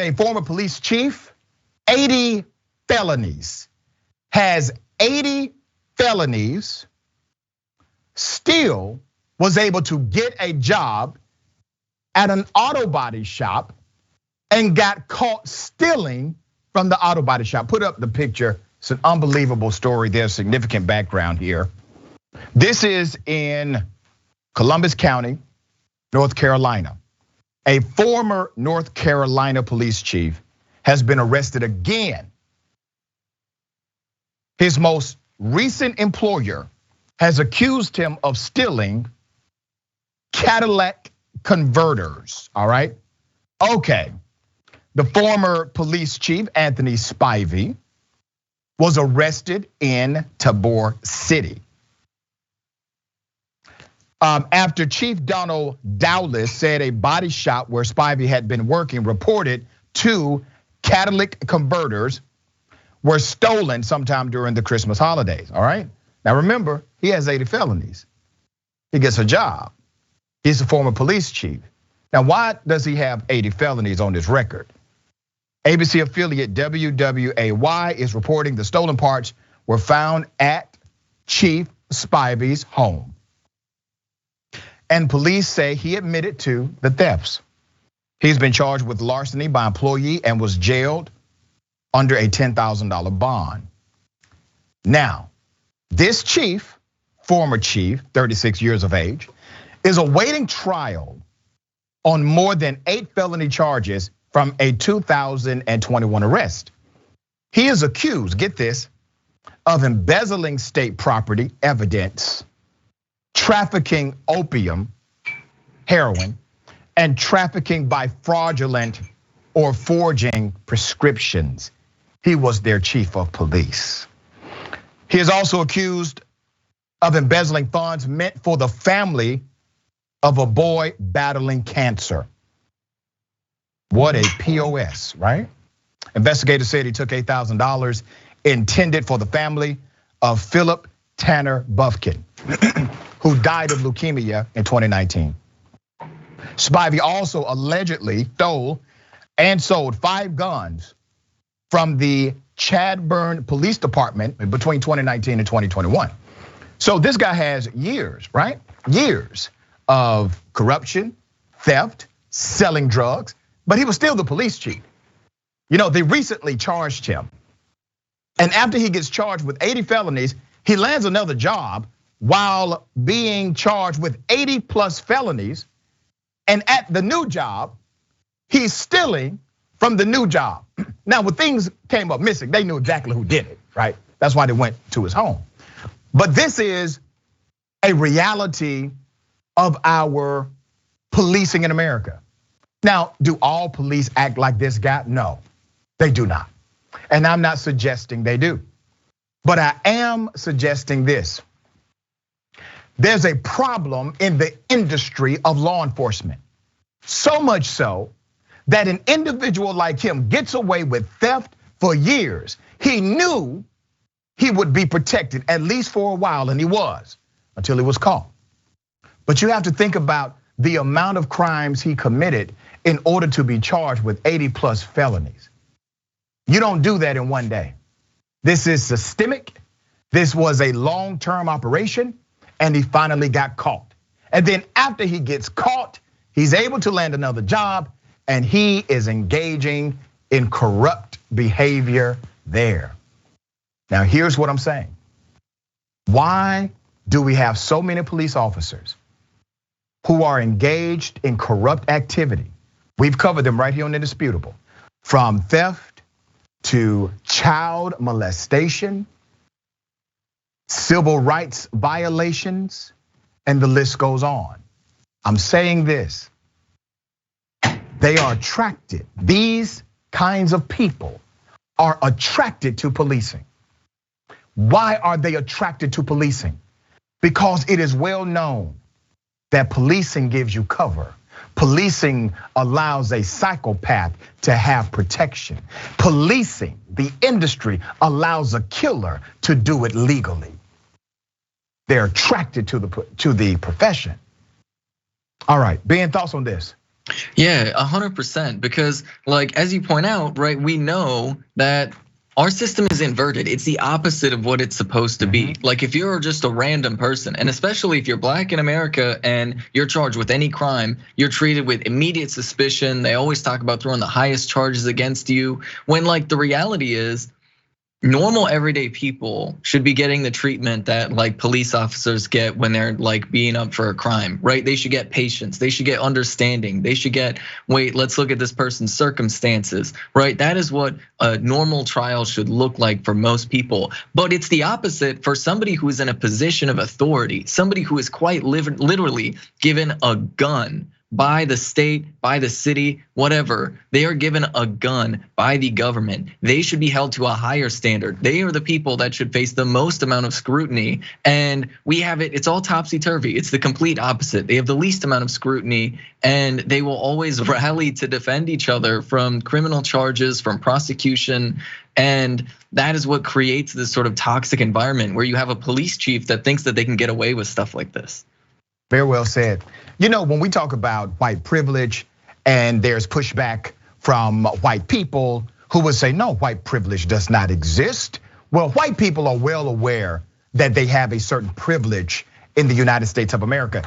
a former police chief, 80 felonies, has 80 felonies, still was able to get a job at an auto body shop and got caught stealing from the auto body shop. Put up the picture. It's an unbelievable story. There's significant background here. This is in Columbus County, North Carolina. A former North Carolina police chief has been arrested again. His most recent employer has accused him of stealing catalytic converters, all right? Okay, the former police chief, Anthony Spivey, was arrested in Tabor City. After Chief Donald Dowless said a body shop where Spivey had been working reported 2 catalytic converters were stolen sometime during the Christmas holidays, all right? Now remember, he has 80 felonies. He gets a job. He's a former police chief. Now why does he have 80 felonies on his record? ABC affiliate WWAY is reporting the stolen parts were found at Chief Spivey's home. And police say he admitted to the thefts. He's been charged with larceny by employee and was jailed under a $10,000 bond. Now, this chief, former chief, 36 years of age, is awaiting trial on more than 8 felony charges from a 2021 arrest. He is accused, get this, of embezzling state property evidence, trafficking opium, heroin, and trafficking by fraudulent or forging prescriptions. He was their chief of police. He is also accused of embezzling funds meant for the family of a boy battling cancer. What a POS, right? Investigators said he took $8,000 intended for the family of Philip Tanner Buffkin, who died of leukemia in 2019. Spivey also allegedly stole and sold 5 guns from the Chadbourn Police Department between 2019 and 2021. So this guy has years, right? Years of corruption, theft, selling drugs, but he was still the police chief. You know, they recently charged him. And after he gets charged with 80 felonies, he lands another job while being charged with 80 plus felonies. And at the new job, he's stealing from the new job. Now, when things came up missing, they knew exactly who did it, right? That's why they went to his home. But this is a reality of our policing in America. Now, do all police act like this guy? No, they do not. And I'm not suggesting they do. But I am suggesting this. There's a problem in the industry of law enforcement. So much so that an individual like him gets away with theft for years. He knew he would be protected at least for a while, and he was, until he was caught. But you have to think about the amount of crimes he committed in order to be charged with 80 plus felonies. You don't do that in one day. This is systemic. This was a long-term operation, and he finally got caught. And then after he gets caught, he's able to land another job, and he is engaging in corrupt behavior there. Now, here's what I'm saying. Why do we have so many police officers who are engaged in corrupt activity? We've covered them right here on Indisputable. From theft to child molestation, civil rights violations, and the list goes on. I'm saying this. They are attracted. These kinds of people are attracted to policing. Why are they attracted to policing? Because it is well known that policing gives you cover. Policing allows a psychopath to have protection. Policing, the industry, allows a killer to do it legally. They're attracted to the profession. All right, Ben, thoughts on this? Yeah, 100%. Because like, as you point out, right, we know that our system is inverted. It's the opposite of what it's supposed to be. Like if you're just a random person, and especially if you're black in America and you're charged with any crime, you're treated with immediate suspicion. They always talk about throwing the highest charges against you, when like the reality is, normal everyday people should be getting the treatment that like police officers get when they're like being up for a crime, right? They should get patience, they should get understanding, they should get, wait, let's look at this person's circumstances, right? That is what a normal trial should look like for most people. But it's the opposite for somebody who is in a position of authority, somebody who is quite literally given a gun by the state, by the city, whatever. They are given a gun by the government. They should be held to a higher standard. They are the people that should face the most amount of scrutiny. And we have it, it's all topsy-turvy. It's the complete opposite. They have the least amount of scrutiny, and they will always rally to defend each other from criminal charges, from prosecution. And that is what creates this sort of toxic environment where you have a police chief that thinks that they can get away with stuff like this. Very well said. You know, when we talk about white privilege and there's pushback from white people who would say, no, white privilege does not exist. Well, white people are well aware that they have a certain privilege in the United States of America.